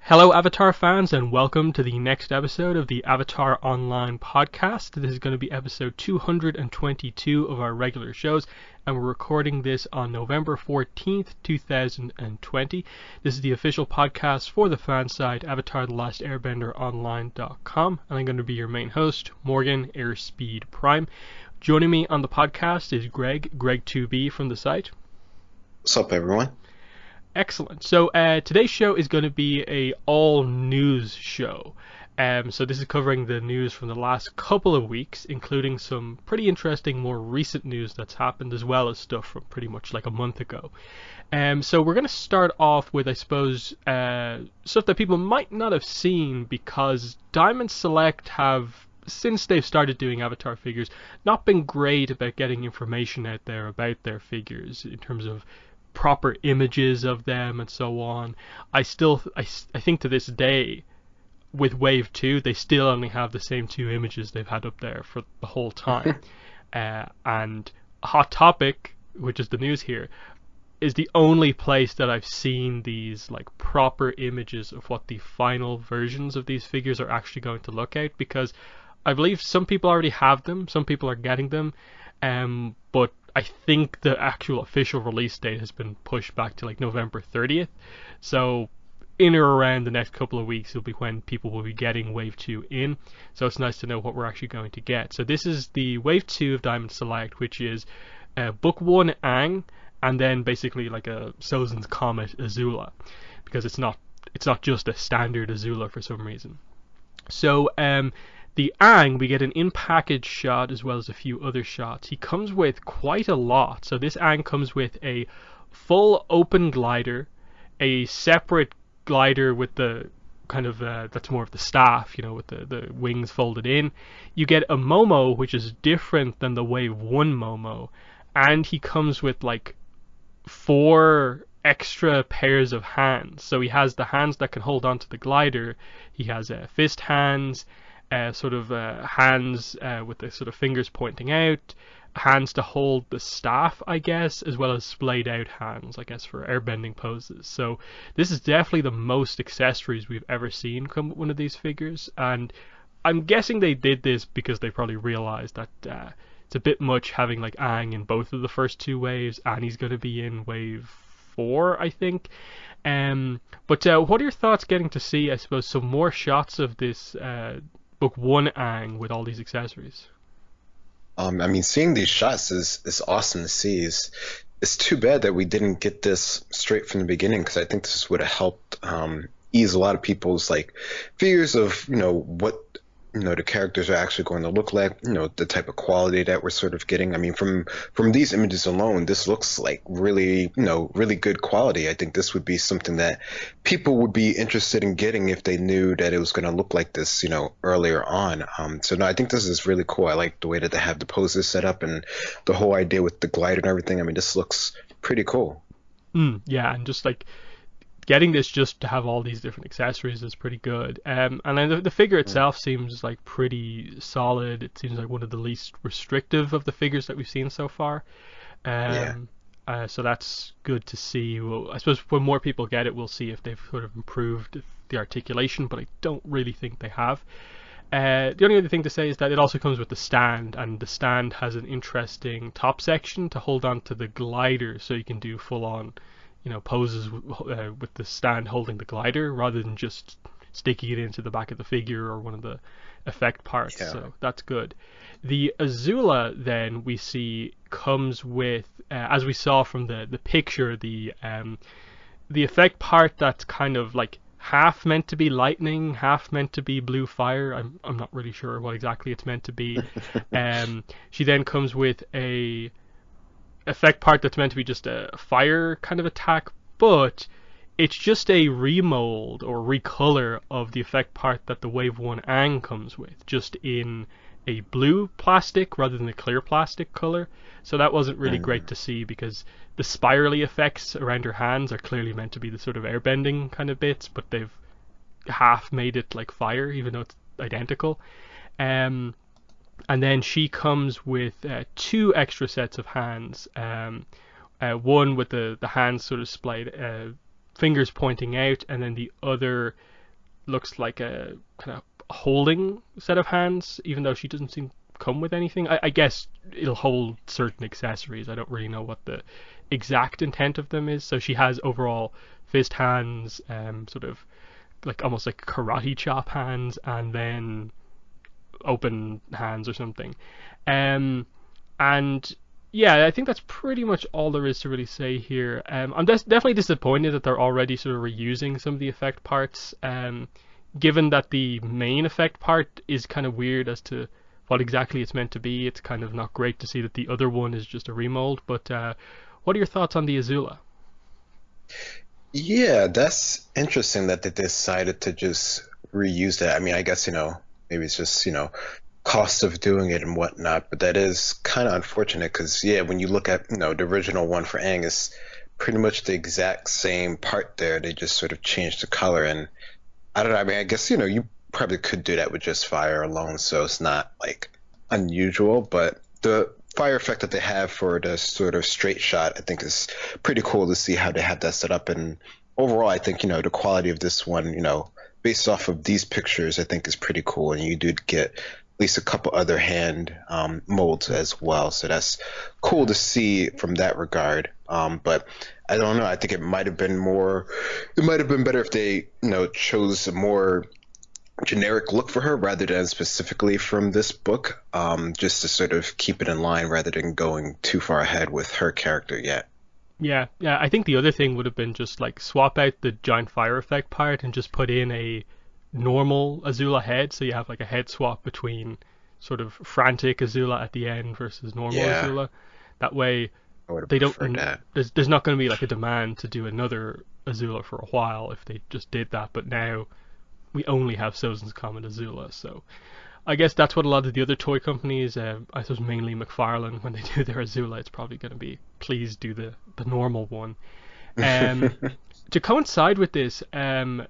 Hello, Avatar fans, and welcome to the next episode of the Avatar Online podcast. This is going to be episode 222 of our regular shows, and we're recording this on November 14th, 2020. This is the official podcast for the fan site, AvatarTheLastAirbender.online.com, and I'm going to be your main host, Morgan Airspeed Prime. Joining me on the podcast is Greg2B from the site. What's up, everyone? Excellent. So today's show is going to be a all news show. So this is covering the news from the last couple of weeks, including some pretty interesting, more recent news that's happened, as well as stuff from pretty much like a month ago. So we're going to start off with, I suppose, stuff that people might not have seen, because Diamond Select have, since they've started doing Avatar figures, not been great about getting information out there about their figures in terms of proper images of them and so on. I think to this day, with Wave 2, they still only have the same two images they've had up there for the whole time. And Hot Topic, which is the news here, is the only place that I've seen these like proper images of what the final versions of these figures are actually going to look like, because I believe some people already have them, some people are getting them, but I think the actual official release date has been pushed back to like November 30th. So in or around the next couple of weeks will be when people will be getting Wave 2 in. So it's nice to know what we're actually going to get. So this is the Wave 2 of Diamond Select, which is Book 1 Aang, and then basically like a Sozin's Comet Azula, because it's not just a standard Azula for some reason. So the Aang, we get an in-package shot as well as a few other shots. He comes with quite a lot. So this Aang comes with a full open glider, a separate glider with the kind of, that's more of the staff, with the wings folded in. You get a Momo, which is different than the Wave 1 Momo. And he comes with like 4 extra pairs of hands. So he has the hands that can hold onto the glider. He has fist hands, hands with the sort of fingers pointing out, hands to hold the staff, I guess, as well as splayed out hands, I guess, for airbending poses. So this is definitely the most accessories we've ever seen come with one of these figures, and I'm guessing they did this because they probably realized that it's a bit much having like Aang in both of the first 2 waves, and he's going to be in Wave 4, I think. But what are your thoughts getting to see, I suppose, some more shots of this Book 1 Aang with all these accessories? Seeing these shots is awesome to see. It's too bad that we didn't get this straight from the beginning, because I think this would have helped ease a lot of people's like fears of what the characters are actually going to look like, the type of quality that we're sort of getting. I mean, from these images alone, this looks like really, really good quality. I think this would be something that people would be interested in getting if they knew that it was going to look like this, earlier on. So no, I think this is really cool. I like the way that they have the poses set up and the whole idea with the glider and everything. I mean, this looks pretty cool. Yeah, and just like getting this just to have all these different accessories is pretty good. And then the figure itself seems like pretty solid. It seems like one of the least restrictive of the figures that we've seen so far. So that's good to see. Well, I suppose when more people get it, we'll see if they've sort of improved the articulation, but I don't really think they have. The only other thing to say is that it also comes with the stand, and the stand has an interesting top section to hold on to the glider, so you can do full-on poses with the stand holding the glider, rather than just sticking it into the back of the figure or one of the effect parts. Yeah. So that's good. The Azula, then, we see comes with, as we saw from the picture, the effect part that's kind of like half meant to be lightning, half meant to be blue fire. I'm not really sure what exactly it's meant to be. She then comes with a effect part that's meant to be just a fire kind of attack, but it's just a remold or recolor of the effect part that the Wave 1 Aang comes with, just in a blue plastic rather than a clear plastic color. So that wasn't really great to see, because the spirally effects around her hands are clearly meant to be the sort of airbending kind of bits, but they've half made it like fire, even though it's identical. And then she comes with 2 extra sets of hands. One with the hands sort of splayed, fingers pointing out, and then the other looks like a kind of holding set of hands, even though she doesn't seem to come with anything. I guess it'll hold certain accessories. I don't really know what the exact intent of them is. So she has overall fist hands, sort of like almost like karate chop hands, and then open hands or something. And yeah, I think that's pretty much all there is to really say here. I'm definitely disappointed that they're already sort of reusing some of the effect parts. Given that the main effect part is kind of weird as to what exactly it's meant to be, it's kind of not great to see that the other one is just a remold. But what are your thoughts on the Azula? Yeah, that's interesting that they decided to just reuse that. I mean, I guess, maybe it's just, cost of doing it and whatnot, but that is kind of unfortunate because, yeah, when you look at, the original one for Aang, it's pretty much the exact same part there. They just sort of changed the color. And I don't know, I mean, I guess, you probably could do that with just fire alone, so it's not like unusual, but the fire effect that they have for the sort of straight shot, I think is pretty cool to see how they have that set up. And overall, I think, the quality of this one, based off of these pictures, I think is pretty cool. And you do get at least a couple other hand molds as well. So that's cool to see from that regard. But I don't know. I think it might have been better if they, chose a more generic look for her rather than specifically from this book, just to sort of keep it in line rather than going too far ahead with her character yet. Yeah, I think the other thing would have been just like swap out the giant fire effect part and just put in a normal Azula head, so you have like a head swap between sort of frantic Azula at the end versus normal Azula. That way, I would have they don't. preferred that. There's not going to be like a demand to do another Azula for a while if they just did that. But now we only have Sozin's Comet Azula, so I guess that's what a lot of the other toy companies, I suppose mainly McFarlane, when they do their Azula, it's probably going to be, please do the normal one. To coincide with this,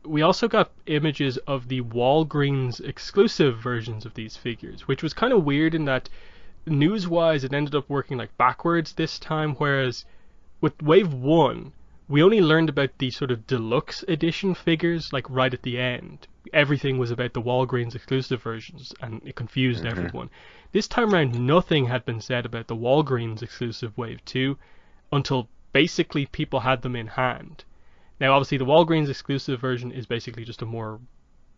we also got images of the Walgreens exclusive versions of these figures, which was kind of weird in that news-wise it ended up working like backwards this time, whereas with Wave 1, we only learned about the sort of deluxe edition figures like right at the end. Everything was about the Walgreens exclusive versions, and it confused everyone. This time around, nothing had been said about the Walgreens exclusive Wave 2 until basically people had them in hand. Now, obviously, the Walgreens exclusive version is basically just a more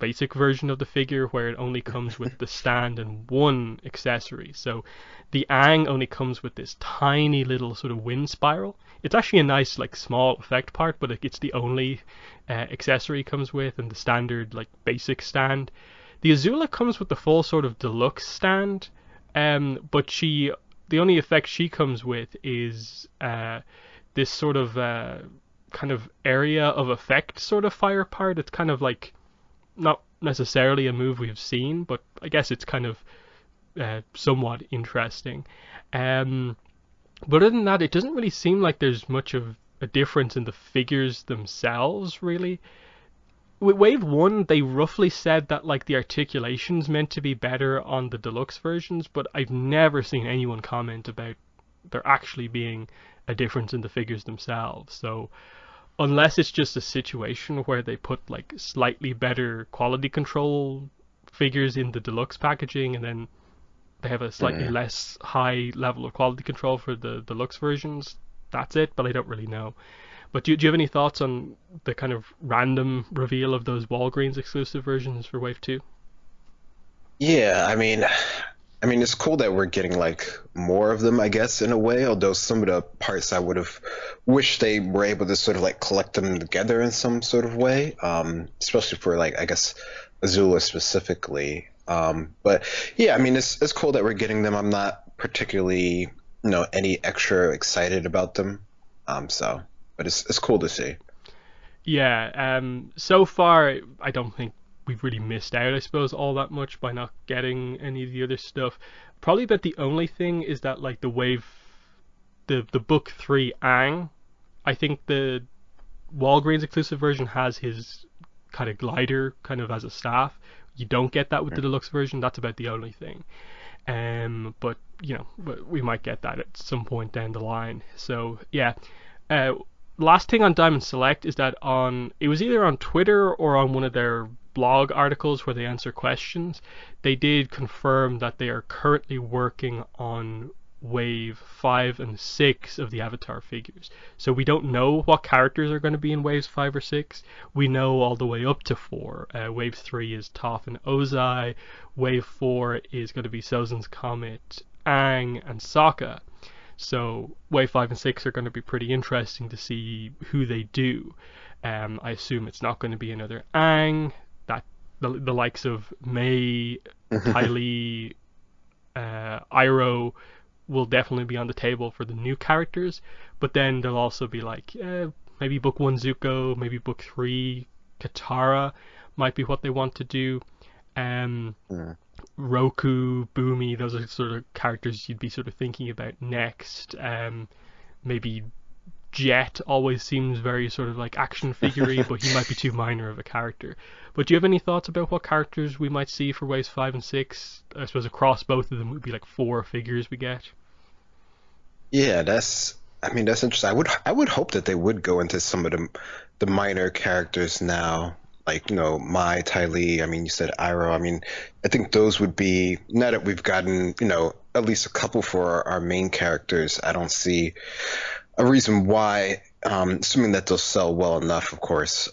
basic version of the figure where it only comes with the stand and one accessory. So the Aang only comes with this tiny little sort of wind spiral. It's actually a nice like small effect part, but it's the only accessory it comes with, and the standard like basic stand. The Azula comes with the full sort of deluxe stand, but the only effect she comes with is this sort of kind of area of effect sort of fire part. It's kind of like not necessarily a move we've seen, but I guess it's kind of somewhat interesting. But other than that, it doesn't really seem like there's much of a difference in the figures themselves, really. With Wave 1, they roughly said that like the articulation's meant to be better on the deluxe versions, but I've never seen anyone comment about there actually being a difference in the figures themselves. So unless it's just a situation where they put like slightly better quality control figures in the deluxe packaging and then they have a slightly less high level of quality control for the deluxe versions, that's it, but I don't really know. But do you have any thoughts on the kind of random reveal of those Walgreens exclusive versions for Wave 2? Yeah, I mean, it's cool that we're getting like more of them, I guess, in a way. Although some of the parts I would have wished they were able to sort of like collect them together in some sort of way, especially for like I guess Azula specifically. But yeah, I mean, it's cool that we're getting them. I'm not particularly any extra excited about them. But it's cool to see. Yeah, so far I don't think we've really missed out, I suppose, all that much by not getting any of the other stuff. Probably about the only thing is that like the book 3 Aang, I think the Walgreens exclusive version has his kind of glider kind of as a staff. You don't get that with the deluxe version. That's about the only thing. But we might get that at some point down the line. So yeah. Last thing on Diamond Select is that it was either on Twitter or on one of their blog articles where they answer questions, they did confirm that they are currently working on wave 5 and 6 of the Avatar figures. So we don't know what characters are going to be in waves 5 or 6. We know all the way up to 4. Wave 3 is Toph and Ozai. Wave 4 is going to be Sozin's Comet, Aang, and Sokka. So wave 5 and 6 are going to be pretty interesting to see who they do. I assume it's not going to be another Aang. That the likes of Mei, Ty Lee, Iroh will definitely be on the table for the new characters, but then there'll also be like maybe book 1 Zuko, maybe book 3 Katara might be what they want to do. Roku, Boomy, those are sort of characters you'd be sort of thinking about next. Maybe Jet always seems very sort of like action figure-y, but he might be too minor of a character. But do you have any thoughts about what characters we might see for waves 5 and 6? I suppose across both of them would be like 4 figures we get. Yeah, that's interesting. I would hope that they would go into some of the minor characters now, like, Mai, Ty Lee. I mean, you said Iroh. I mean, I think those would be, now that we've gotten, at least a couple for our main characters, I don't see a reason why, assuming that they'll sell well enough, of course,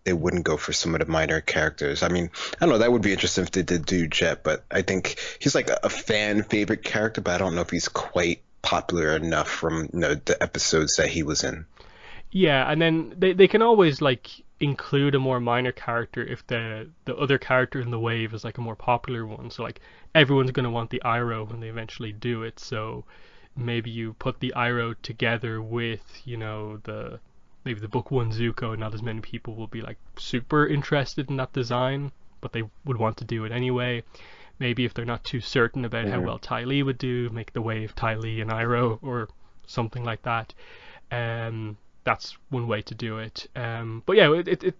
they wouldn't go for some of the minor characters. I mean, I don't know, that would be interesting if they did do Jet, but I think he's like a fan favorite character, but I don't know if he's quite popular enough from the episodes that he was in. Yeah, and then they can always like include a more minor character if the other character in the wave is like a more popular one. So like everyone's going to want the Iroh when they eventually do it. So maybe you put the Iroh together with maybe the book 1 Zuko, and not as many people will be like super interested in that design, but they would want to do it anyway. Maybe if they're not too certain about how well Ty Lee would do, make the wave Ty Lee and Iroh or something like that. That's one way to do it. But yeah,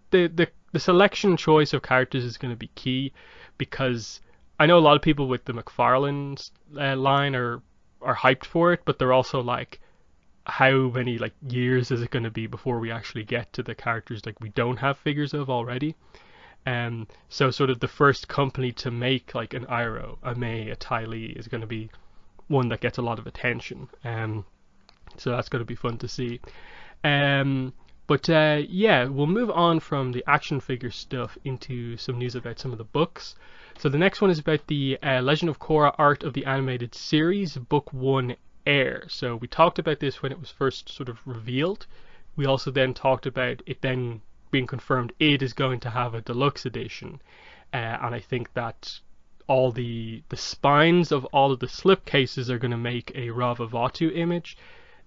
the selection choice of characters is going to be key, because I know a lot of people with the McFarlane line are hyped for it, but they're also like, how many like years is it going to be before we actually get to the characters like we don't have figures of already? So sort of the first company to make like an Iroh, a Mei, a Ty Lee is going to be one that gets a lot of attention. So that's going to be fun to see. But yeah, we'll move on from the action figure stuff into some news about some of the books. So the next one is about the Legend of Korra art of the animated series, book 1 Air. So we talked about this when it was first sort of revealed. We also then talked about it then being confirmed it is going to have a deluxe edition, and I think that all the spines of all of the slipcases are going to make a Rava Vatu image.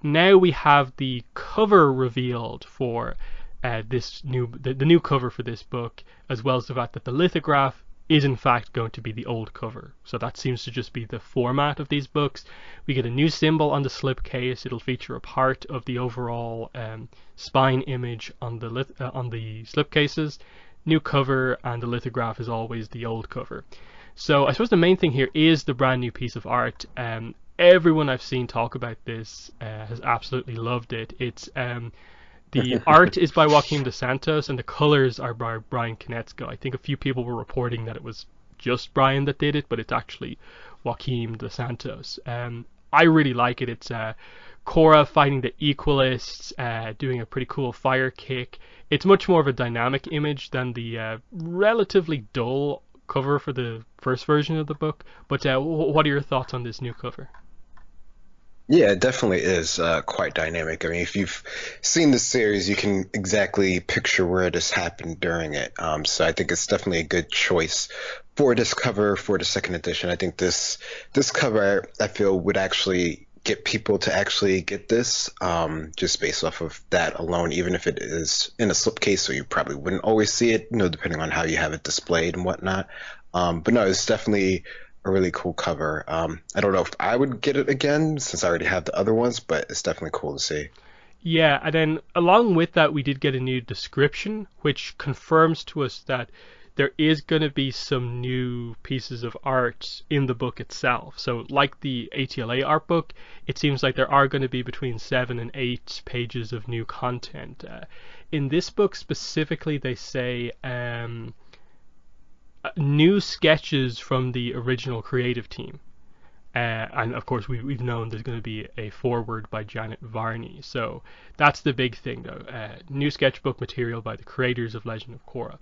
Now we have the cover revealed for the new cover for this book, as well as the fact that the lithograph is in fact going to be the old cover. So that seems to just be the format of these books. We get a new symbol on the slipcase. It'll feature a part of the overall spine image on the slipcases. New cover, and the lithograph is always the old cover. So I suppose the main thing here is the brand new piece of art. Everyone I've seen talk about this has absolutely loved it. It's the art is by Joaquim dos Santos, and the colors are by Brian Konietzko. I think a few people were reporting that it was just Brian that did it, but it's actually Joaquim dos Santos. I really like it. It's Korra fighting the Equalists, doing a pretty cool fire kick. It's much more of a dynamic image than the relatively dull cover for the first version of the book. But what are your thoughts on this new cover? Yeah, it definitely is quite dynamic. I mean, if you've seen the series, you can exactly picture where this happened during it. So I think it's definitely a good choice for this cover for the second edition. I think this cover, I feel, would actually get people to actually get this, just based off of that alone, even if it is in a slipcase, so you probably wouldn't always see it, depending on how you have it displayed and whatnot. But no, it's definitely a really cool cover. I don't know if I would get it again since I already have the other ones, but it's definitely cool to see. Yeah, and then along with that, we did get a new description, which confirms to us that there is going to be some new pieces of art in the book itself. So like the ATLA art book, it seems like there are going to be between 7 and 8 pages of new content. In this book specifically, they say new sketches from the original creative team. And of course, we've known there's going to be a foreword by Janet Varney. So that's the big thing, though. New sketchbook material by the creators of Legend of Korra.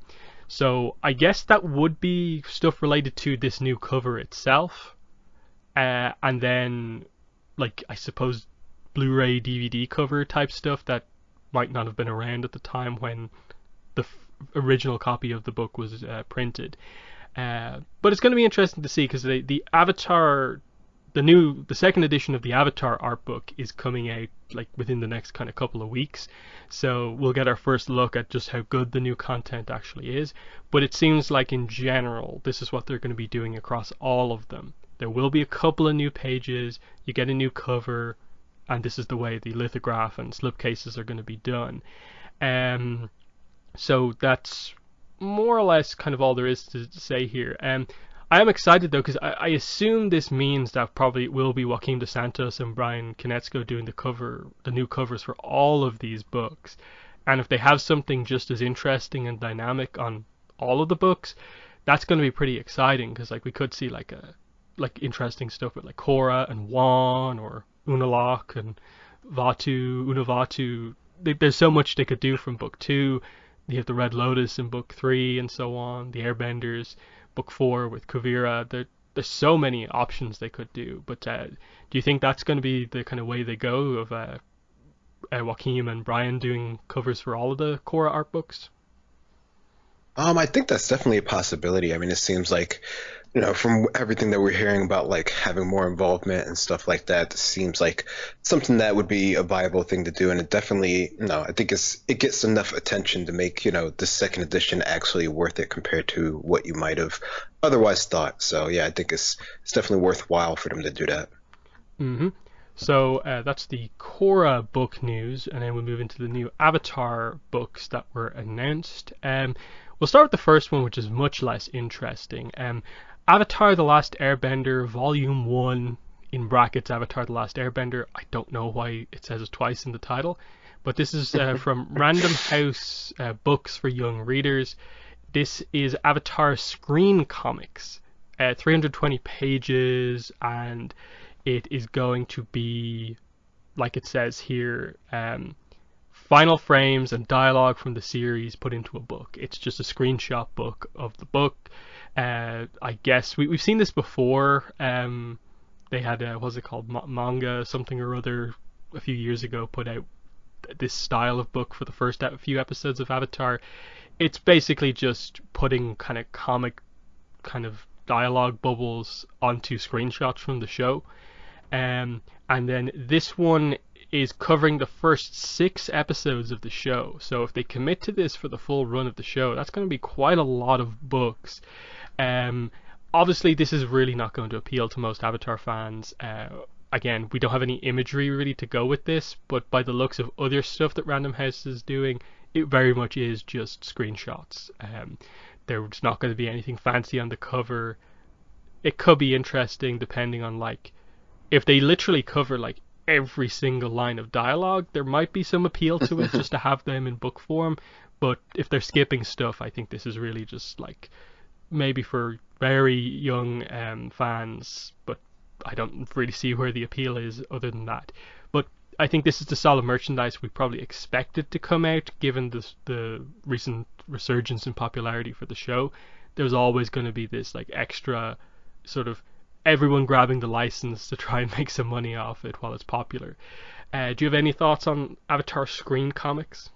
So I guess that would be stuff related to this new cover itself. And then, like, I suppose Blu-ray DVD cover type stuff that might not have been around at the time when the original copy of the book was printed. But it's going to be interesting to see because the Avatar, the second edition of the Avatar art book is coming out like within the next kind of couple of weeks. So we'll get our first look at just how good the new content actually is. But it seems like in general, this is what they're going to be doing across all of them. There will be a couple of new pages, you get a new cover, and this is the way the lithograph and slipcases are going to be done. So that's more or less kind of all there is to say here. I am excited though because I assume this means that probably it will be Joaquim dos Santos and Brian Konietzko doing the new covers for all of these books. And if they have something just as interesting and dynamic on all of the books, that's going to be pretty exciting because like we could see like interesting stuff with like Korra and Juan or Unalaq and Unavatu. There's so much they could do from book 2. You have the Red Lotus in book 3 and so on. The Airbenders, book 4 with Kuvira. There's so many options they could do. But do you think that's going to be the kind of way they go of Joaquim and Brian doing covers for all of the Korra art books? I think that's definitely a possibility. I mean, it seems like, from everything that we're hearing about like having more involvement and stuff like that, it seems like something that would be a viable thing to do. And it definitely, I think it gets enough attention to make, the second edition actually worth it compared to what you might have otherwise thought. So yeah, I think it's definitely worthwhile for them to do that. Mm-hmm. So that's the Korra book news, and then we move into the new Avatar books that were announced. We'll start with the first one, which is much less interesting. Avatar The Last Airbender, Volume 1, in brackets, Avatar The Last Airbender. I don't know why it says it twice in the title, but this is from Random House Books for Young Readers. This is Avatar Screen Comics, 320 pages, and it is going to be, like it says here, final frames and dialogue from the series put into a book. It's just a screenshot book of the book. I guess we've seen this before. They had what's it called, manga something or other a few years ago put out this style of book for the first few episodes of Avatar. It's basically just putting kind of comic kind of dialogue bubbles onto screenshots from the show. And then this one is covering the first 6 episodes of the show. So if they commit to this for the full run of the show, that's going to be quite a lot of books. Obviously, this is really not going to appeal to most Avatar fans. Again, we don't have any imagery really to go with this, but by the looks of other stuff that Random House is doing, it very much is just screenshots. There's not going to be anything fancy on the cover. It could be interesting depending on like if they literally cover like every single line of dialogue, there might be some appeal to it just to have them in book form. But if they're skipping stuff, I think this is really just like maybe for very young fans, but I don't really see where the appeal is other than that. But I think this is the solid merchandise we probably expected to come out given the recent resurgence in popularity for the show. There's always going to be this like extra sort of everyone grabbing the license to try and make some money off it while it's popular. Do you have any thoughts on Avatar Screen Comics?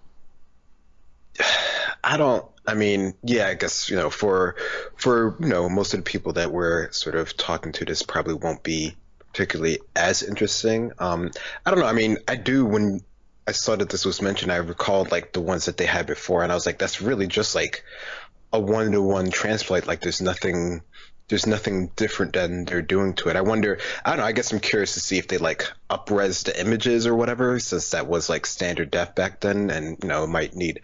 I mean, yeah, I guess, for most of the people that we're sort of talking to, this probably won't be particularly as interesting. I don't know. I mean, when I saw that this was mentioned, I recalled like the ones that they had before, and I was like, that's really just like a one-to-one translate. Like there's nothing different than they're doing to it. I don't know, I guess I'm curious to see if they like up-res the images or whatever, since that was like standard def back then, and it might need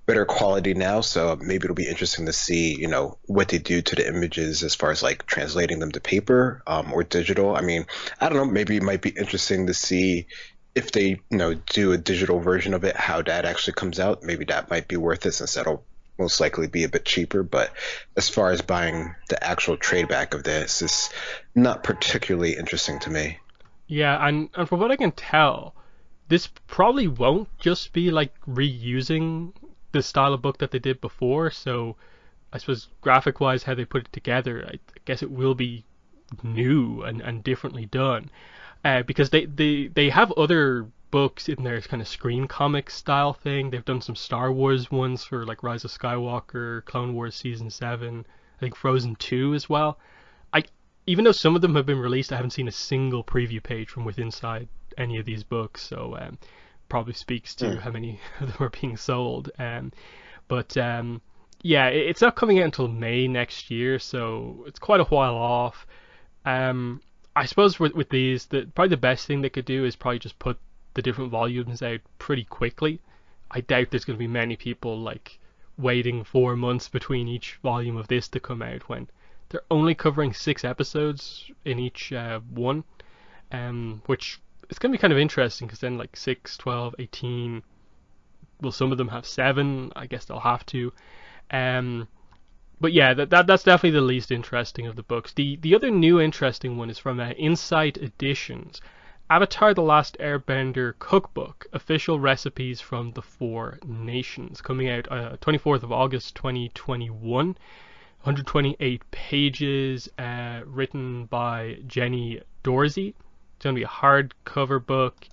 better quality now. So maybe it'll be interesting to see, what they do to the images as far as like translating them to paper or digital. I mean, I don't know, maybe it might be interesting to see if they, do a digital version of it, how that actually comes out. Maybe that might be worth it since that'll most likely be a bit cheaper. But as far as buying the actual trade back of this, is not particularly interesting to me. Yeah, and from what I can tell, this probably won't just be like reusing the style of book that they did before. So I suppose graphic wise, how they put it together, I guess it will be new and differently done. Because they have other books in their kind of screen comic style thing. They've done some Star Wars ones for like Rise of Skywalker, Clone Wars Season 7, I think Frozen 2 as well. I Even though some of them have been released, I haven't seen a single preview page from within inside any of these books, so probably speaks to Hmm. how many of them are being sold. But yeah, it's not coming out until May next year, so it's quite a while off. Um, I suppose with these, probably the best thing they could do is probably just put the different volumes out pretty quickly. I doubt there's going to be many people like waiting 4 months between each volume of this to come out when they're only covering 6 episodes in each one, which it's going to be kind of interesting because then like 6, 12, 18, well, some of them have 7. I guess they'll have to. Um, but yeah, that's definitely the least interesting of the books. The other new interesting one is from Insight Editions. Avatar: The Last Airbender Cookbook, official recipes from the Four Nations, coming out 24th of August 2021. 128 pages, written by Jenny Dorsey. It's going to be a hardcover book,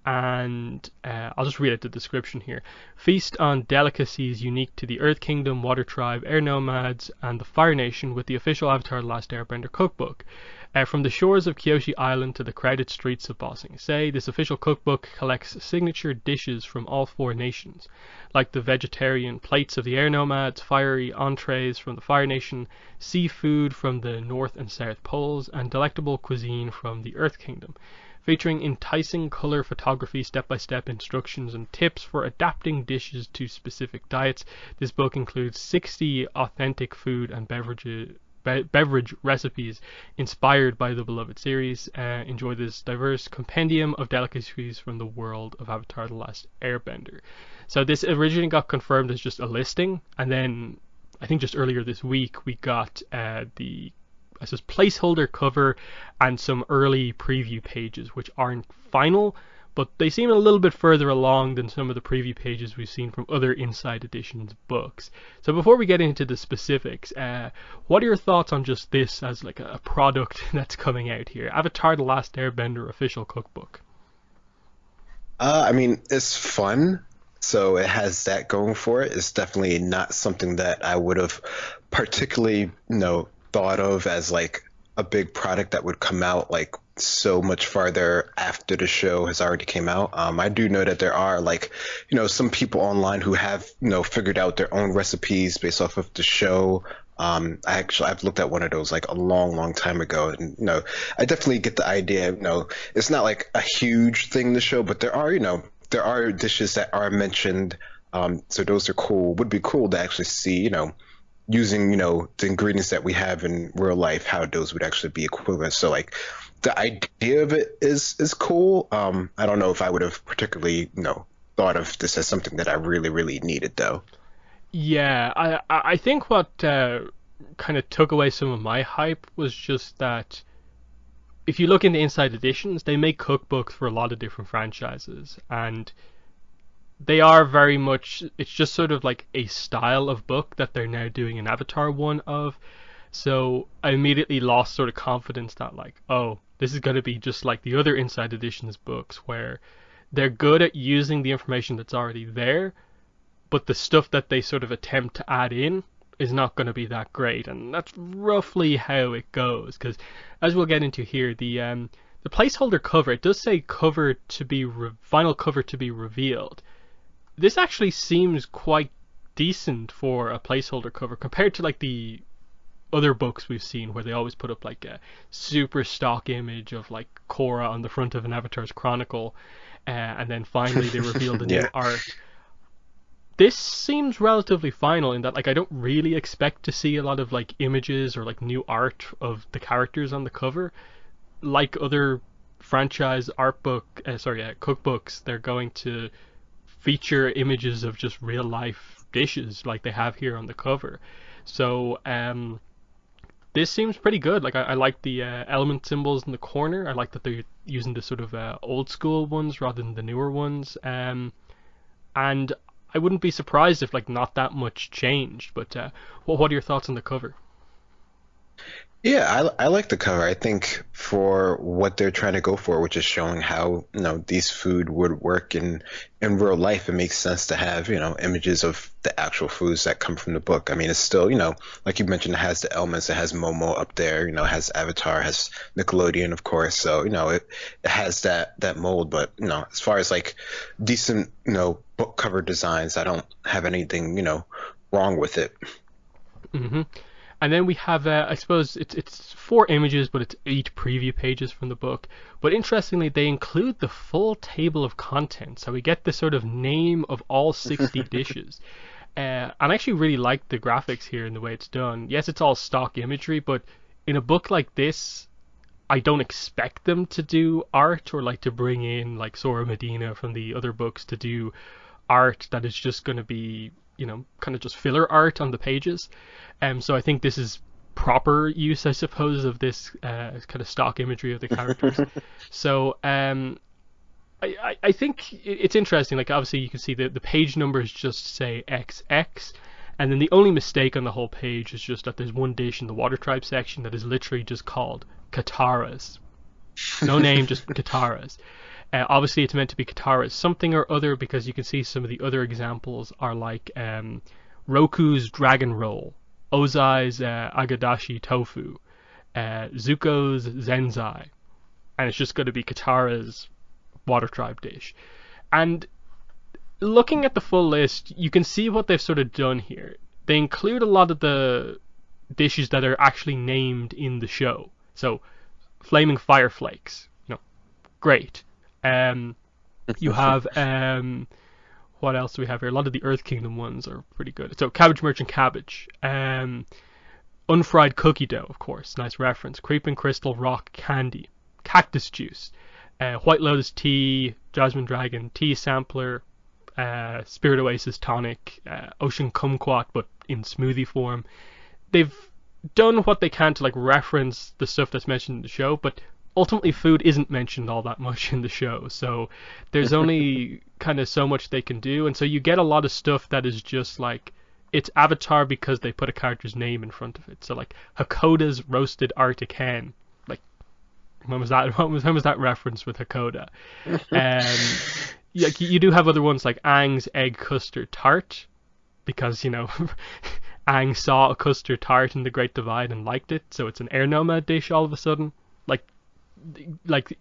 and I'll just read out the description here. Feast on delicacies unique to the Earth Kingdom, Water Tribe, Air Nomads, and the Fire Nation with the official Avatar: The Last Airbender cookbook. From the shores of Kyoshi Island to the crowded streets of Ba Sing Se, this official cookbook collects signature dishes from all four nations, like the vegetarian plates of the Air Nomads, fiery entrees from the Fire Nation, seafood from the North and South Poles, and delectable cuisine from the Earth Kingdom, featuring enticing color photography, step-by-step instructions, and tips for adapting dishes to specific diets. This book includes 60 authentic food and beverage recipes inspired by the beloved series. Enjoy this diverse compendium of delicacies from the world of Avatar: The Last Airbender. So this originally got confirmed as just a listing, and then I think just earlier this week we got the, I suppose, placeholder cover and some early preview pages, which aren't final, but they seem a little bit further along than some of the preview pages we've seen from other Inside Editions books. So before we get into the specifics, what are your thoughts on just this as like a product that's coming out here? Avatar: The Last Airbender official cookbook. I mean, it's fun, so it has that going for it. It's definitely not something that I would have particularly, thought of as like a big product that would come out like so much farther after the show has already came out. I do know that there are like, some people online who have, figured out their own recipes based off of the show. I've looked at one of those like a long, long time ago, and I definitely get the idea. It's not like a huge thing to show, but there are dishes that are mentioned. So those are cool. Would be cool to actually see, using the ingredients that we have in real life, how those would actually be equivalent. So like the idea of it is cool. I don't know if I would have particularly thought of this as something that I really really needed though. Yeah, I think what kind of took away some of my hype was just that if you look into Inside Editions, they make cookbooks for a lot of different franchises, and they are very much, it's just sort of like a style of book that they're now doing an Avatar one of. So I immediately lost sort of confidence that like, oh, this is going to be just like the other Inside Editions books where they're good at using the information that's already there, but the stuff that they sort of attempt to add in is not going to be that great, and that's roughly how it goes. Because as we'll get into here, the placeholder cover, it does say cover to be final cover to be revealed. This actually seems quite decent for a placeholder cover compared to like the other books we've seen where they always put up like a super stock image of like Korra on the front of an Avatar's Chronicle, and then finally they reveal the new Yeah. art. This seems relatively final in that like I don't really expect to see a lot of like images or like new art of the characters on the cover like other franchise cookbooks. They're going to feature images of just real life dishes like they have here on the cover. So this seems pretty good. Like I like the element symbols in the corner. I like that they're using the sort of old school ones rather than the newer ones. And I wouldn't be surprised if like not that much changed. But what are your thoughts on the cover? Yeah, I like the cover. I think for what they're trying to go for, which is showing how, these food would work in real life, it makes sense to have, images of the actual foods that come from the book. I mean, it's still, like you mentioned, it has the elements. It has Momo up there, it has Avatar, it has Nickelodeon, of course. So, it has that mold. But, as far as like decent, book cover designs, I don't have anything, wrong with it. hmm And then we have, I suppose it's 4 images, but it's 8 preview pages from the book. But interestingly, they include the full table of contents, so we get the sort of name of all 60 dishes. And I actually really like the graphics here and the way it's done. Yes, it's all stock imagery, but in a book like this, I don't expect them to do art or like to bring in like Sora Medina from the other books to do art that is just going to be, kind of just filler art on the pages. So I think this is proper use, I suppose, of this kind of stock imagery of the characters. So I think it's interesting. Like obviously you can see the page numbers just say XX, and then the only mistake on the whole page is just that there's one dish in the Water Tribe section that is literally just called Kataras. No name, just Kataras. Obviously, it's meant to be Katara's something or other, because you can see some of the other examples are like Roku's Dragon Roll, Ozai's Agadashi Tofu, Zuko's Zenzai, and it's just going to be Katara's Water Tribe dish. And looking at the full list, you can see what they've sort of done here. They include a lot of the dishes that are actually named in the show. So, Flaming Fire Flakes, great. You have what else do we have here? A lot of the Earth Kingdom ones are pretty good. So Cabbage Merchant Cabbage, unfried cookie dough, of course, nice reference. Creeping Crystal Rock Candy, Cactus Juice, White Lotus Tea, Jasmine Dragon Tea Sampler, Spirit Oasis Tonic, Ocean Kumquat, but in smoothie form. They've done what they can to like reference the stuff that's mentioned in the show, but ultimately food isn't mentioned all that much in the show, so there's only kind of so much they can do, and so you get a lot of stuff that is just like, it's Avatar because they put a character's name in front of it. So like Hakoda's roasted Arctic hen, like when was that reference with Hakoda? You do have other ones like Aang's egg custard tart, because Aang saw a custard tart in the Great Divide and liked it, so it's an Air Nomad dish all of a sudden. Like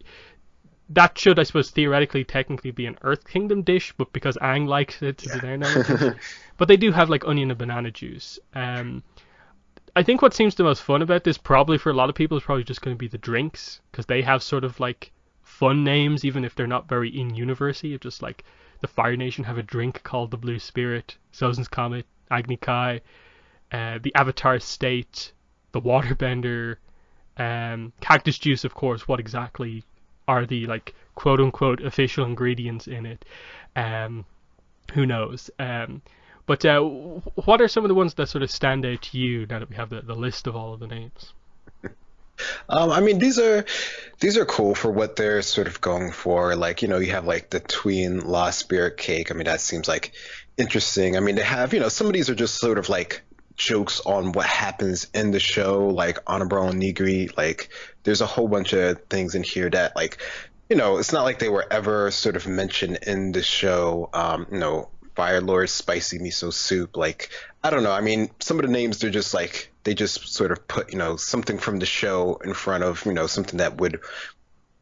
that should, I suppose, theoretically technically be an Earth Kingdom dish, but because Aang likes it, it's an Air Nomad dish. But they do have like onion and banana juice. I think what seems the most fun about this, probably for a lot of people, is probably just going to be the drinks, because they have sort of like fun names, even if they're not very in-university. It's just like the Fire Nation have a drink called the Blue Spirit, Sozin's Comet, Agni Kai, the Avatar State, the Waterbender, Cactus Juice, of course. What exactly are the like quote unquote official ingredients in it? Who knows? But what are some of the ones that sort of stand out to you now that we have the list of all of the names? I mean, these are cool for what they're sort of going for. Like, you have like the Tween Lost Spirit cake. I mean, that seems like interesting. I mean, they have, some of these are just sort of like jokes on what happens in the show, like Honorable and Nigri. Like, there's a whole bunch of things in here that, like, it's not like they were ever sort of mentioned in the show. Fire Lord's spicy miso soup. Like, I don't know. I mean, some of the names, they're just like, they just sort of put, something from the show in front of, something that would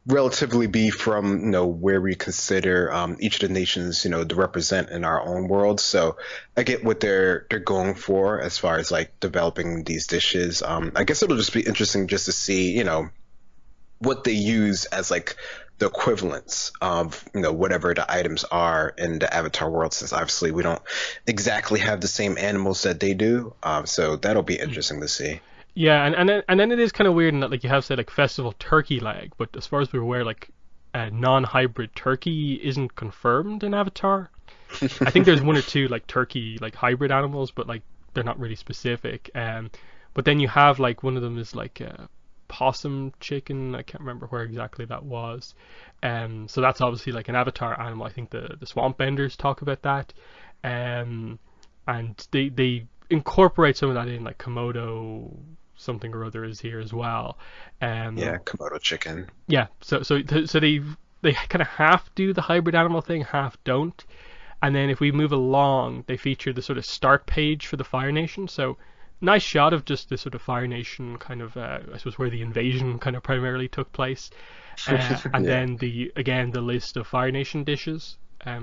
relatively be from, where we consider each of the nations, to represent in our own world. So I get what they're going for as far as like developing these dishes. I guess it'll just be interesting just to see, what they use as like the equivalents of whatever the items are in the Avatar world, since obviously we don't exactly have the same animals that they do. So that'll be interesting to see. Yeah, and then it is kind of weird in that, like, you have, say, like festival turkey leg, but as far as we're aware, like non-hybrid turkey isn't confirmed in Avatar. I think there's one or two like turkey like hybrid animals, but like they're not really specific. But then you have like one of them is like a possum chicken. I can't remember where exactly that was. So that's obviously like an avatar animal. I think the swamp benders talk about that. And they incorporate some of that in, like Komodo something or other is here as well. Yeah, Komodo chicken. Yeah, so they kind of half do the hybrid animal thing, half don't. And then if we move along, they feature the sort of start page for the Fire Nation. So nice shot of just the sort of Fire Nation kind of, I suppose, where the invasion kind of primarily took place. And Yeah. then the list of Fire Nation dishes.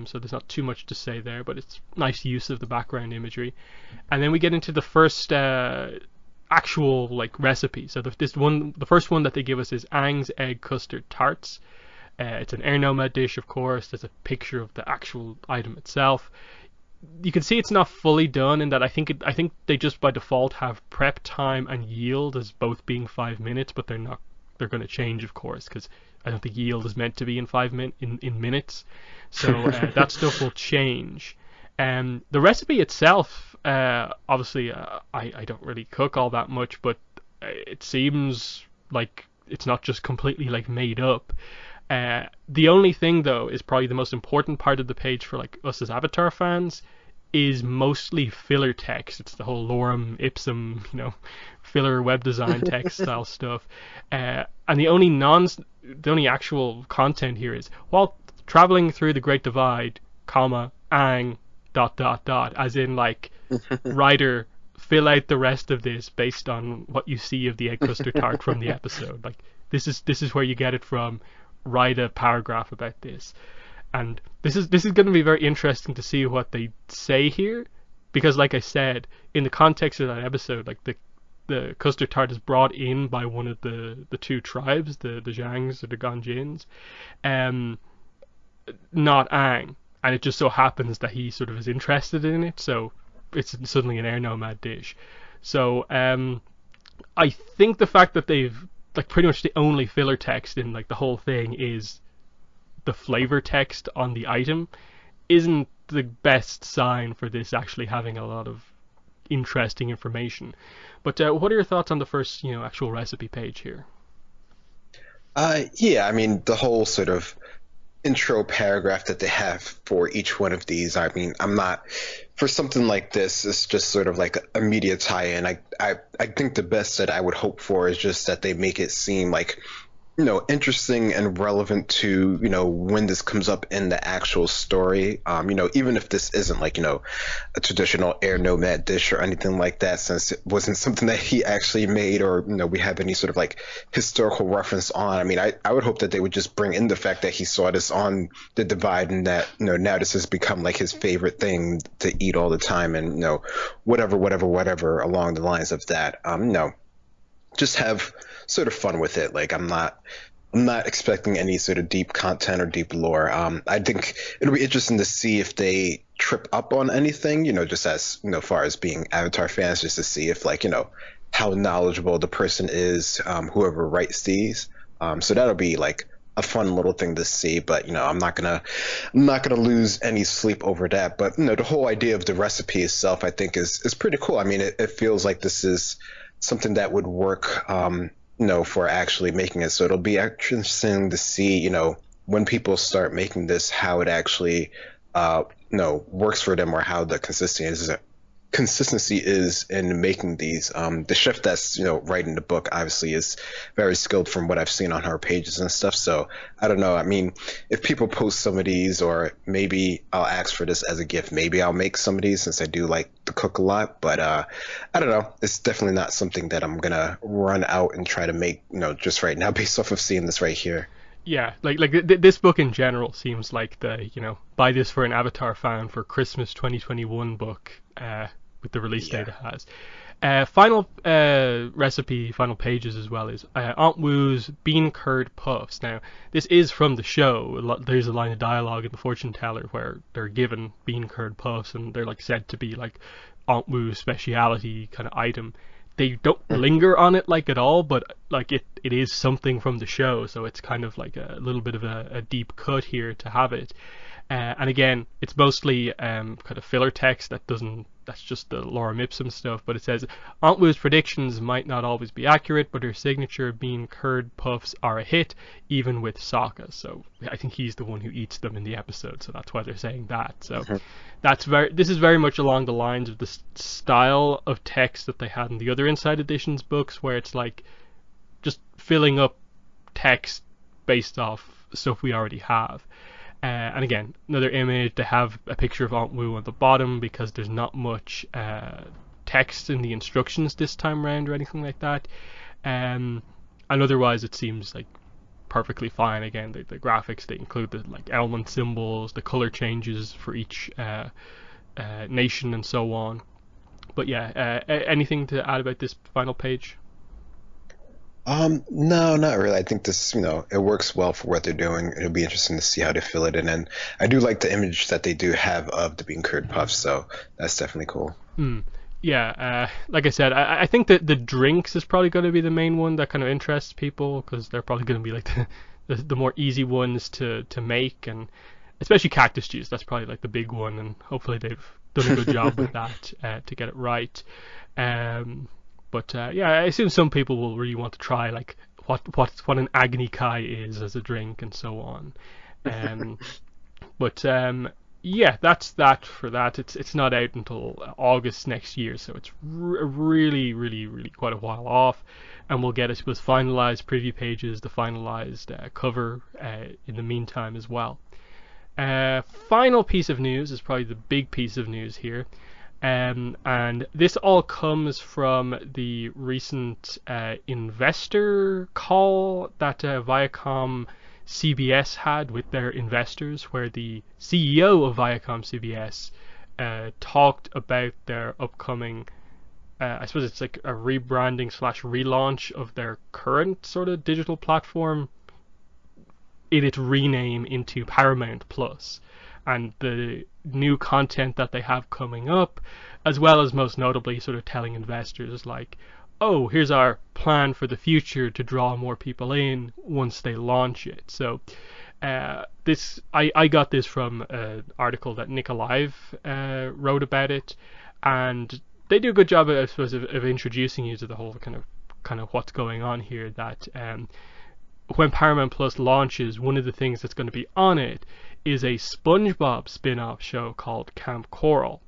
So there's not too much to say there, but it's nice use of the background imagery. And then we get into the first actual like recipe. So the first one that they give us is Ang's egg custard tarts. It's an air nomad dish, of course. There's a picture of the actual item itself. You can see it's not fully done in that I think they just by default have prep time and yield as both being 5 minutes, but they're not. They're going to change, of course, because I don't think yield is meant to be in in minutes. So that stuff will change. The recipe itself, obviously, I don't really cook all that much, but it seems like it's not just completely like made up. The only thing though is probably the most important part of the page for like us as Avatar fans is mostly filler text. It's the whole lorem ipsum, filler web design text style stuff. And the only actual content here is while traveling through the Great Divide, comma, Ang, dot dot dot, as in like writer fill out the rest of this based on what you see of the egg custard tart from the episode. Like this is where you get it from. Write a paragraph about this. And this is going to be very interesting to see what they say here, because like I said, in the context of that episode, like the custard tart is brought in by one of the two tribes, the Zhangs or the Ganjins, not Ang, and it just so happens that he sort of is interested in it, so it's suddenly an air nomad dish. So I think the fact that they've like pretty much the only filler text in like the whole thing is the flavor text on the item isn't the best sign for this actually having a lot of interesting information. But what are your thoughts on the first, actual recipe page here? Yeah, I mean, the whole sort of intro paragraph that they have for each one of these. I mean, I'm not for something like this. It's just sort of like a media tie-in. I think the best that I would hope for is just that they make it seem like interesting and relevant to when this comes up in the actual story. Even if this isn't like a traditional air nomad dish or anything like that, since it wasn't something that he actually made or we have any sort of like historical reference on. I mean, I would hope that they would just bring in the fact that he saw this on the Divide and that now this has become like his favorite thing to eat all the time, and whatever along the lines of that. Just have sort of fun with it. Like I'm not expecting any sort of deep content or deep lore. I think it'll be interesting to see if they trip up on anything, just as far as being Avatar fans, just to see if like how knowledgeable the person is, whoever writes these. So that'll be like a fun little thing to see. But I'm not gonna lose any sleep over that. But the whole idea of the recipe itself, I think, is pretty cool. I mean, it feels like this is something that would work, for actually making it. So it'll be interesting to see, when people start making this, how it actually, works for them, or how the consistency is in making these. The chef that's writing the book obviously is very skilled from what I've seen on her pages and stuff. So I don't know. I mean, if people post some of these, or maybe I'll ask for this as a gift. Maybe I'll make some of these since I do like to cook a lot. But I don't know. It's definitely not something that I'm gonna run out and try to make just right now based off of seeing this right here. Yeah, this book in general seems like the buy this for an Avatar fan for Christmas 2021 book. With the release date it has. Final recipe, final pages as well, is Aunt Wu's bean curd puffs. Now, this is from the show. There's a line of dialogue in The Fortune Teller where they're given bean curd puffs, and they're like said to be like Aunt Wu's speciality kind of item. They don't linger on it like at all, but like it is something from the show, so it's kind of like a little bit of a deep cut here to have it. And again, it's mostly kind of filler text that's just the lorem ipsum stuff, but it says Aunt Wu's predictions might not always be accurate, but her signature bean curd puffs are a hit, even with Sokka. So I think he's the one who eats them in the episode, so that's why they're saying that. So this is very much along the lines of the style of text that they had in the other Inside Editions books, where it's like just filling up text based off stuff we already have. And again, another image, they have a picture of Aunt Wu on the bottom because there's not much text in the instructions this time around or anything like that. And otherwise it seems like perfectly fine. Again, the graphics, they include the like element symbols, the color changes for each nation and so on. But yeah, anything to add about this final page? No, not really. I think this, it works well for what they're doing. It'll be interesting to see how they fill it in. And I do like the image that they do have of the bean curd puffs, so that's definitely cool. Yeah, like I said, I think that the drinks is probably going to be the main one that kind of interests people, because they're probably going to be like the more easy ones to make, and especially cactus juice. That's probably like the big one, and hopefully they've done a good job with that to get it right. But yeah, I assume some people will really want to try like what an Agni Kai is as a drink and so on. But yeah, that's that for that. It's not out until August next year, so it's really quite a while off. And we'll get, I suppose, finalized preview pages, the finalized cover in the meantime as well. Final piece of news is probably the big piece of news here. And this all comes from the recent investor call that Viacom CBS had with their investors, where the CEO of Viacom CBS talked about their upcoming, I suppose it's like a rebranding / relaunch of their current sort of digital platform in its rename into Paramount Plus, and the new content that they have coming up, as well as most notably sort of telling investors like, oh, here's our plan for the future to draw more people in once they launch it. So this I got this from an article that Nick Alive wrote about it, and they do a good job, I suppose, of introducing you to the whole kind of what's going on here. That when Paramount Plus launches, one of the things that's going to be on it is a SpongeBob spin-off show called Camp Coral.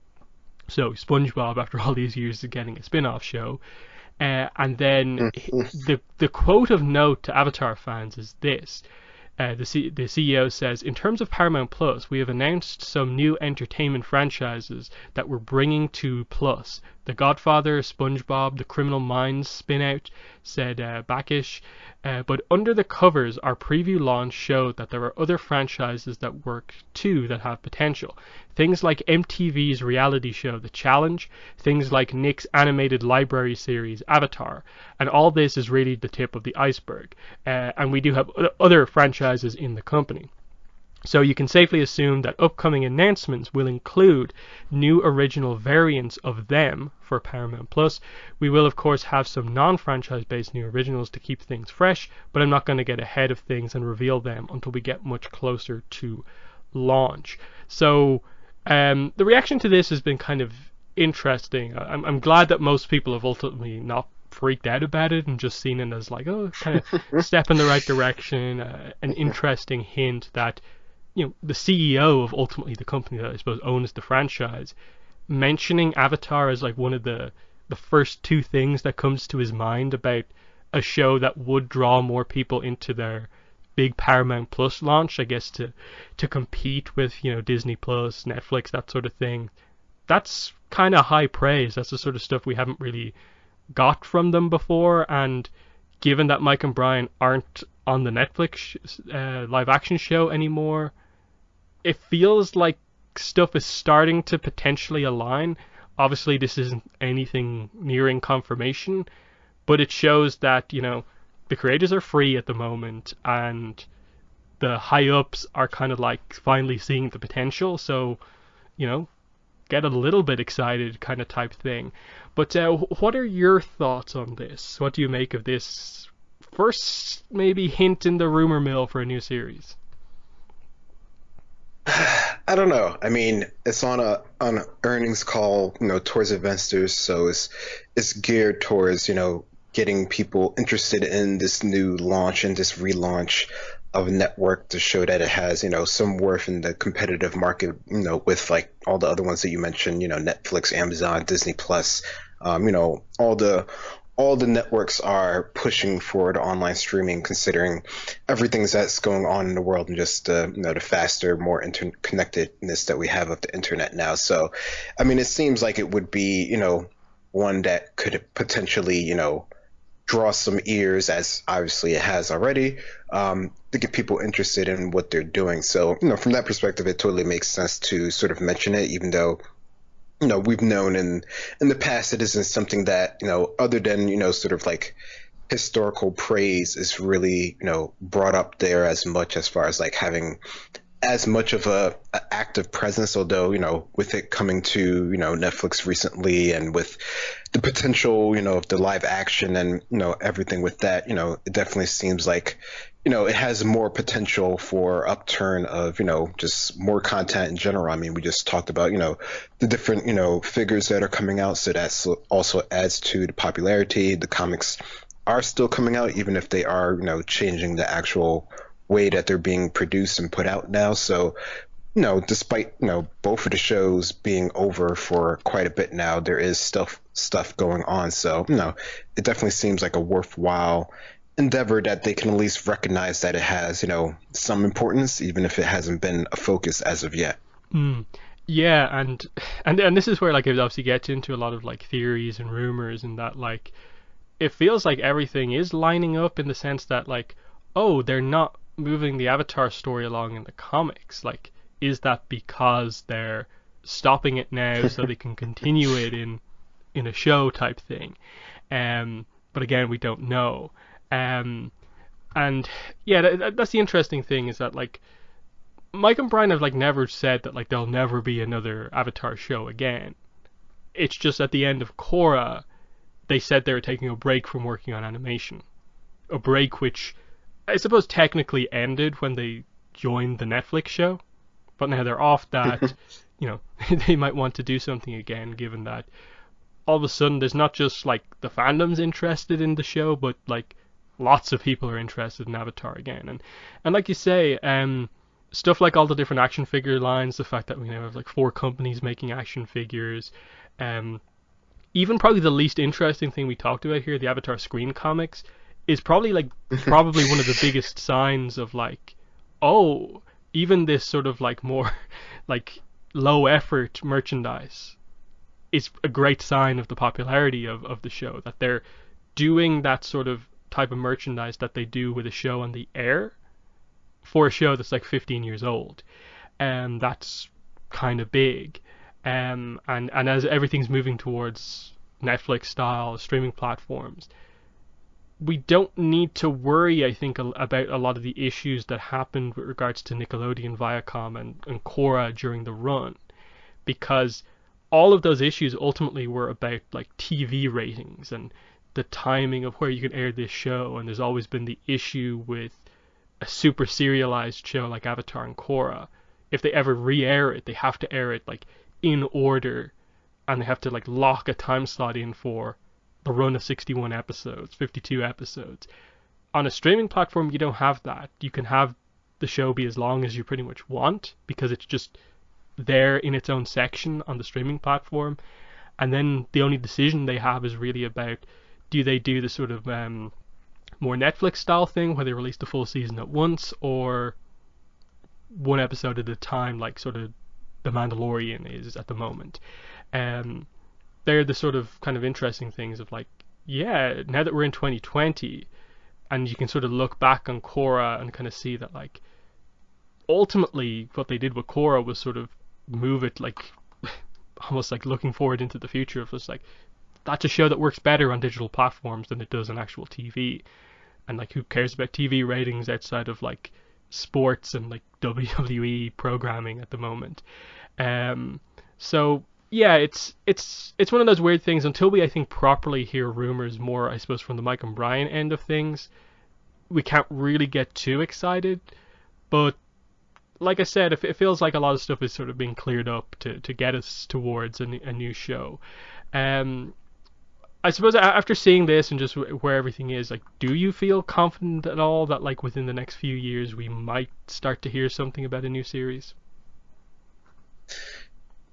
So SpongeBob, after all these years, is getting a spin-off show. And then the quote of note to Avatar fans is this. The CEO says, in terms of Paramount Plus, we have announced some new entertainment franchises that we're bringing to Plus. The Godfather, SpongeBob, The Criminal Minds spin-out, said Backish. But under the covers, our preview launch showed that there are other franchises that work too that have potential. Things like MTV's reality show The Challenge, things like Nick's animated library series Avatar, and all this is really the tip of the iceberg. And we do have other franchises in the company. So you can safely assume that upcoming announcements will include new original variants of them for Paramount Plus. We will of course have some non-franchise based new originals to keep things fresh, but I'm not going to get ahead of things and reveal them until we get much closer to launch. So the reaction to this has been kind of interesting. I'm glad that most people have ultimately not freaked out about it and just seen it as like, oh, kind of step in the right direction, an interesting hint that, you know, the CEO of ultimately the company that I suppose owns the franchise mentioning Avatar as like one of the first two things that comes to his mind about a show that would draw more people into their big Paramount Plus launch, I guess, to compete with, you know, Disney Plus, Netflix, that sort of thing. That's kind of high praise. That's the sort of stuff we haven't really got from them before, and given that Mike and Brian aren't on the Netflix live action show anymore, it feels like stuff is starting to potentially align. Obviously this isn't anything nearing confirmation, but it shows that, you know, the creators are free at the moment and the high ups are kind of like finally seeing the potential, so, you know, get a little bit excited kind of type thing. But what are your thoughts on this? What do you make of this first maybe hint in the rumor mill for a new series? I don't know. I mean, it's on an earnings call, towards investors, so it's geared towards, getting people interested in this new launch and this relaunch of a network to show that it has, some worth in the competitive market, with like all the other ones that you mentioned, Netflix, Amazon, Disney Plus, all the networks are pushing forward online streaming, considering everything that's going on in the world and just the faster, more interconnectedness that we have of the internet now. So, I mean, it seems like it would be one that could potentially draw some ears, as obviously it has already, to get people interested in what they're doing. So, from that perspective, it totally makes sense to sort of mention it, even though we've known in the past it isn't something that other than sort of like historical praise is really brought up there as much, as far as like having as much of a active presence. Although with it coming to Netflix recently, and with the potential of the live action and everything with that, it definitely seems like it has more potential for upturn of just more content in general. I mean, we just talked about the different figures that are coming out, so that also adds to the popularity. The comics are still coming out, even if they are changing the actual way that they're being produced and put out now. So despite both of the shows being over for quite a bit now, there is stuff going on. So it definitely seems like a worthwhile endeavor that they can at least recognize that it has some importance, even if it hasn't been a focus as of yet. Mm. Yeah, and this is where like it obviously gets into a lot of like theories and rumors, and that like it feels like everything is lining up in the sense that like, oh, they're not moving the Avatar story along in the comics. Like, is that because they're stopping it now so they can continue it in a show type thing? But again, we don't know. Um, and yeah, that's the interesting thing, is that like Mike and Brian have like never said that like there'll never be another Avatar show again. It's just at the end of Korra, they said they were taking a break from working on animation, a break which I suppose technically ended when they joined the Netflix show, but now they're off that. They might want to do something again, given that all of a sudden there's not just like the fandom's interested in the show, but like lots of people are interested in Avatar again. And like you say, stuff like all the different action figure lines, the fact that we now have like 4 companies making action figures, um, even probably the least interesting thing we talked about here, the Avatar screen comics, is probably one of the biggest signs of like, oh, even this sort of like more like low effort merchandise is a great sign of the popularity of the show, that they're doing that sort of type of merchandise that they do with a show on the air for a show that's like 15 years old. And that's kind of big. And as everything's moving towards Netflix style streaming platforms, we don't need to worry, I think, about a lot of the issues that happened with regards to Nickelodeon, Viacom, and Korra during the run, because all of those issues ultimately were about like TV ratings and the timing of where you can air this show. And there's always been the issue with a super serialized show like Avatar and Korra. If they ever re-air it, they have to air it like in order, and they have to like lock a time slot in for a run of 61 episodes, 52 episodes. On a streaming platform, you don't have that. You can have the show be as long as you pretty much want, because it's just there in its own section on the streaming platform. And then the only decision they have is really about, do they do the sort of more Netflix style thing where they release the full season at once, or one episode at a time, like sort of The Mandalorian is at the moment. They're the sort of kind of interesting things of like, yeah, now that we're in 2020 and you can sort of look back on Korra and kind of see that like ultimately what they did with Korra was sort of move it like almost like looking forward into the future of just like, that's a show that works better on digital platforms than it does on actual TV. And like, who cares about TV ratings outside of like sports and like WWE programming at the moment? So yeah, it's one of those weird things. Until we, I think, properly hear rumors more, I suppose, from the Mike and Brian end of things, we can't really get too excited. But like I said, it feels like a lot of stuff is sort of being cleared up to get us towards a new show. Um, I suppose after seeing this and just where everything is, like, do you feel confident at all that like within the next few years we might start to hear something about a new series?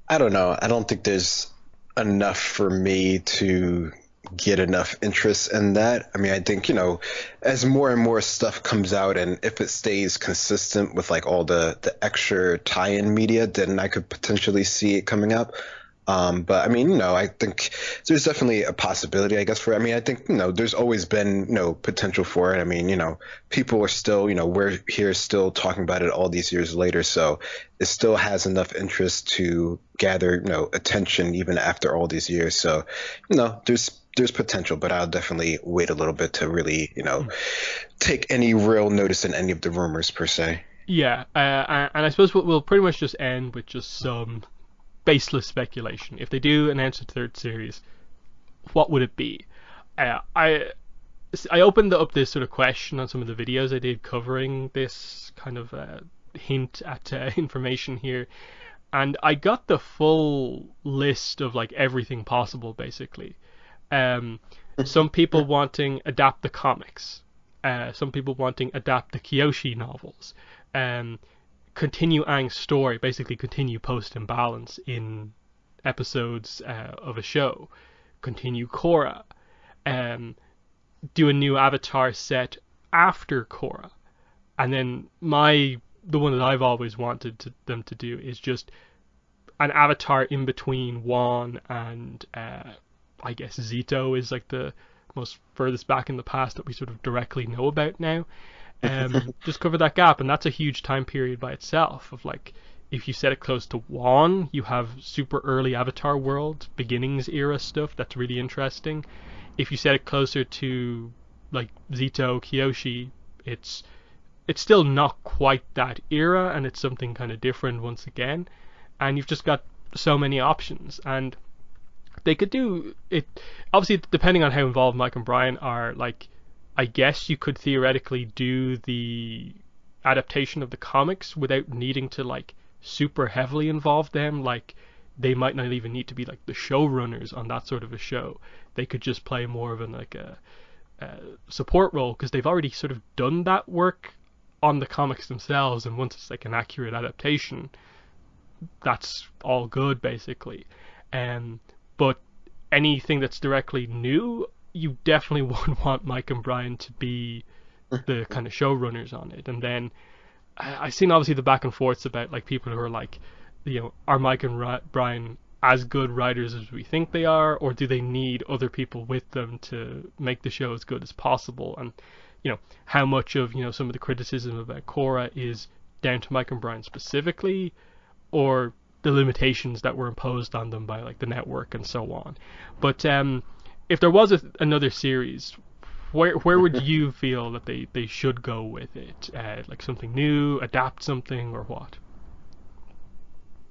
I don't know. I don't think there's enough for me to get enough interest in that. I mean, I think, as more and more stuff comes out and if it stays consistent with like all the extra tie-in media, then I could potentially see it coming up. But I mean, I think there's definitely a possibility, I guess, for it. I mean, I think, there's always been, potential for it. I mean, people are still, we're here still talking about it all these years later. So it still has enough interest to gather, attention even after all these years. So, there's potential, but I'll definitely wait a little bit to really, take any real notice in any of the rumors per se. Yeah, and I suppose we'll pretty much just end with just some baseless speculation. If they do announce a third series, what would it be? I opened up this sort of question on some of the videos I did covering this kind of hint at information here, and I got the full list of like everything possible basically. Um, some people wanting adapt the comics, some people wanting adapt the Kyoshi novels, um, continue Aang's story, basically continue Post and Balance in episodes of a show, continue Korra, um, do a new Avatar set after Korra, and then the one that I've always wanted them to do is just an Avatar in between Wan and I guess Zito is like the most furthest back in the past that we sort of directly know about now. Just cover that gap, and that's a huge time period by itself. Of like, if you set it close to Wan, you have super early Avatar world, beginnings era stuff that's really interesting. If you set it closer to like Zito, Kyoshi, it's still not quite that era, and it's something kind of different once again. And you've just got so many options, and they could do it. Obviously, depending on how involved Mike and Brian are, like, I guess you could theoretically do the adaptation of the comics without needing to like super heavily involve them. Like, they might not even need to be like the showrunners on that sort of a show. They could just play more of a support role, because they've already sort of done that work on the comics themselves. And once it's like an accurate adaptation, that's all good basically. But anything that's directly new, you definitely would want Mike and Brian to be the kind of showrunners on it. And then I've seen obviously the back and forths about like people who are like, are Mike and Brian as good writers as we think they are, or do they need other people with them to make the show as good as possible? And how much of some of the criticism about Korra is down to Mike and Brian specifically, or the limitations that were imposed on them by like the network and so on. But if there was another series, where would you feel that they should go with it? Like something new, adapt something, or what?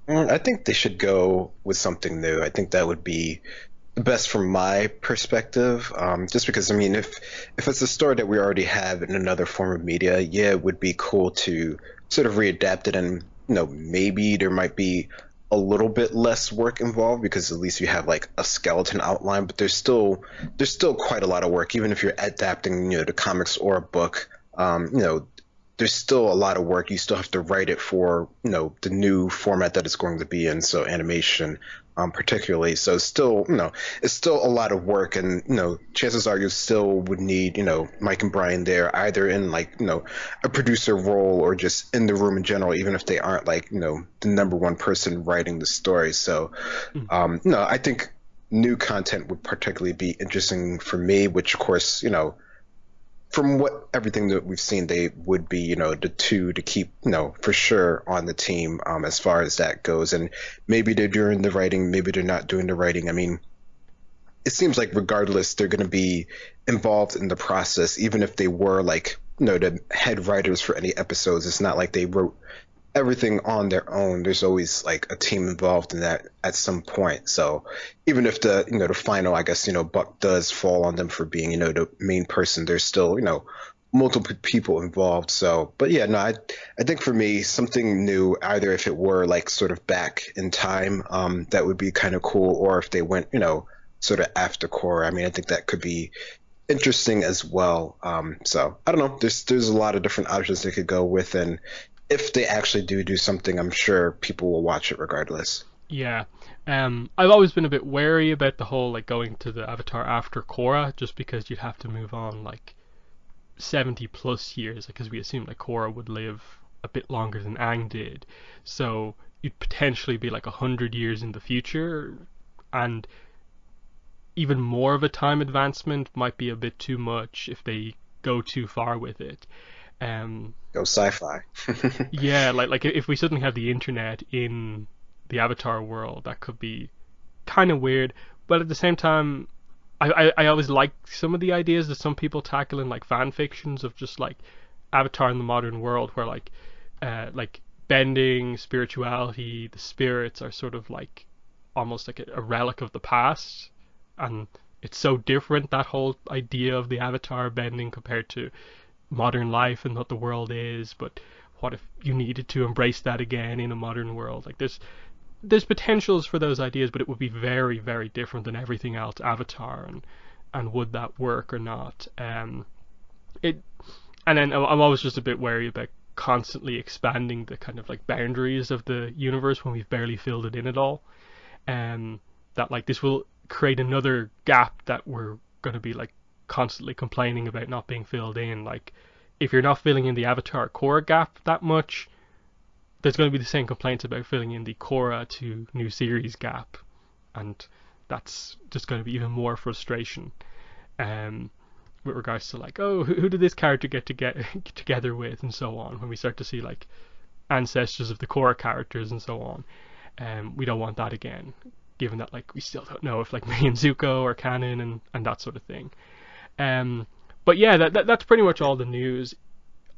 I think they should go with something new. I think that would be the best from my perspective. Just because, I mean, if it's a story that we already have in another form of media, yeah, it would be cool to sort of readapt it, and maybe there might be a little bit less work involved because at least you have like a skeleton outline, but there's still quite a lot of work, even if you're adapting the comics or a book. There's still a lot of work. You still have to write it for the new format that it's going to be in, so animation particularly. So still, it's still a lot of work, and chances are you still would need Mike and Brian there, either in like a producer role or just in the room in general, even if they aren't like the number one person writing the story. So no, I think new content would particularly be interesting for me, which of course from everything that we've seen, they would be, the two to keep, for sure on the team as far as that goes. And maybe they're doing the writing, maybe they're not doing the writing. I mean, it seems like regardless, they're going to be involved in the process, even if they were like, the head writers for any episodes. It's not like they wrote everything on their own. There's always like a team involved in that at some point. So even if the final, I guess, buck does fall on them for being, the main person, there's still, multiple people involved. So, but yeah, no, I think for me, something new, either if it were like sort of back in time, that would be kind of cool, or if they went, sort of after core. I mean, I think that could be interesting as well. So I don't know. There's a lot of different options they could go with, and if they actually do something, I'm sure people will watch it regardless. Yeah. I've always been a bit wary about the whole like going to the Avatar after Korra, just because you'd have to move on like 70 plus years, because we assumed like Korra would live a bit longer than Aang did. So you'd potentially be like 100 years in the future, and even more of a time advancement might be a bit too much if they go too far with it. Um, Go sci-fi. yeah, like if we suddenly have the internet in the Avatar world, that could be kind of weird. But at the same time, I always like some of the ideas that some people tackle in like fan fictions of just like Avatar in the modern world, where like bending, spirituality, the spirits are sort of like almost like a relic of the past, and it's so different, that whole idea of the Avatar bending compared to modern life and what the world is. But what if you needed to embrace that again in a modern world? Like there's potentials for those ideas, but it would be very, very different than everything else Avatar, and would that work or not? It and then I'm always just a bit wary about constantly expanding the kind of like boundaries of the universe when we've barely filled it in at all. Um, that like this will create another gap that we're going to be like constantly complaining about not being filled in. Like if you're not filling in the Avatar core gap that much, there's going to be the same complaints about filling in the Korra to new series gap, and that's just going to be even more frustration. Um, with regards to like, oh, who did this character get together with, and so on. When we start to see like ancestors of the Korra characters and so on, we don't want that again. Given that like we still don't know if like me and Zuko are canon, and that sort of thing. Um, but yeah, that's pretty much all the news.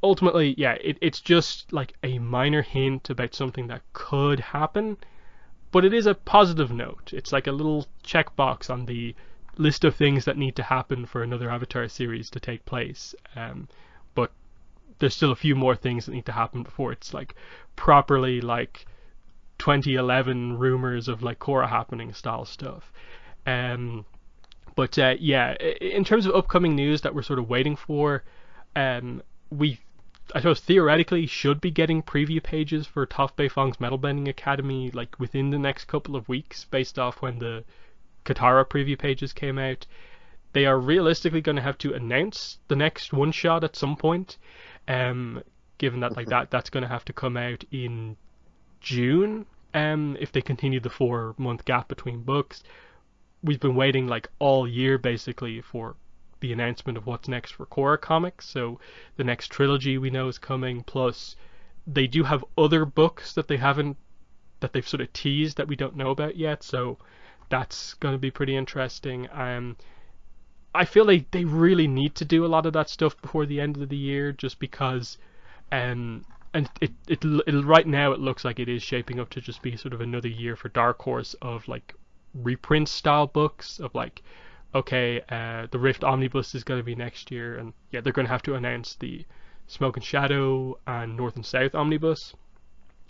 Ultimately, yeah, it's just like a minor hint about something that could happen, but it is a positive note. It's like a little checkbox on the list of things that need to happen for another Avatar series to take place. But there's still a few more things that need to happen before it's like properly like 2011 rumors of like Korra happening style stuff. Um, but yeah, in terms of upcoming news that we're sort of waiting for, we I suppose theoretically should be getting preview pages for Toph Beifong's Metal Bending Academy like within the next couple of weeks, based off when the Katara preview pages came out. They are realistically going to have to announce the next one shot at some point, given that like that's going to have to come out in June. If they continue the 4 month gap between books, we've been waiting like all year basically for the announcement of what's next for Korra comics. So the next trilogy we know is coming. Plus, they do have other books that they've sort of teased that we don't know about yet. So that's going to be pretty interesting. I feel like they really need to do a lot of that stuff before the end of the year, just because, and it right now it looks like it is shaping up to just be sort of another year for Dark Horse of like reprint style books of like, okay, the Rift Omnibus is going to be next year, and yeah, they're going to have to announce the Smoke and Shadow and North and South Omnibus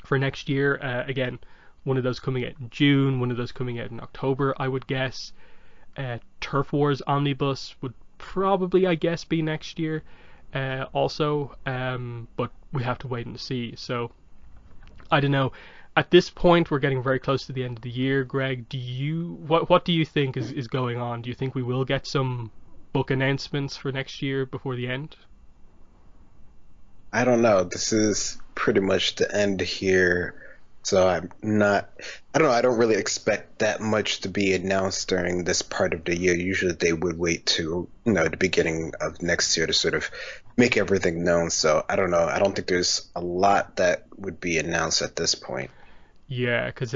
for next year. Again, one of those coming out in June, one of those coming out in October, I would guess. Turf Wars Omnibus would probably, I guess, be next year also, but we have to wait and see. So, I don't know. At this point, we're getting very close to the end of the year. Greg, what do you think is going on? Do you think we will get some book announcements for next year before the end? I don't know. This is pretty much the end here. So I'm not, I don't know. I don't really expect that much to be announced during this part of the year. Usually they would wait to, the beginning of next year to sort of make everything known. So I don't know. I don't think there's a lot that would be announced at this point. Yeah, because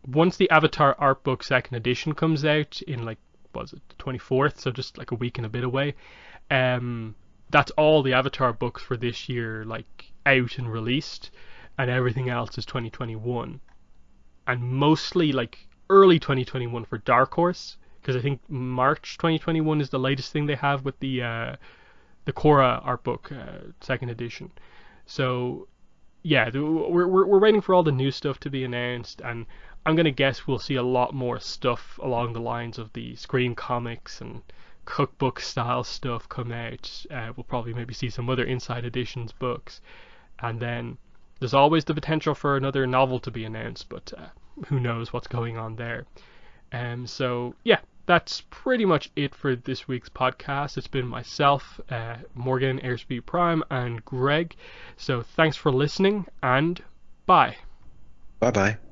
once the Avatar art book second edition comes out in like, was it the 24th? So just like a week and a bit away. That's all the Avatar books for this year, like out and released, and everything else is 2021, and mostly like early 2021 for Dark Horse, because I think March 2021 is the latest thing they have with the the Korra art book, second edition. So yeah, we're waiting for all the new stuff to be announced, and I'm gonna guess we'll see a lot more stuff along the lines of the Scream comics and cookbook style stuff come out. We'll probably maybe see some other Inside Editions books, and then there's always the potential for another novel to be announced, but who knows what's going on there. So yeah, that's pretty much it for this week's podcast. It's been myself, Morgan, Airspeed Prime, and Greg. So thanks for listening, and bye. Bye bye.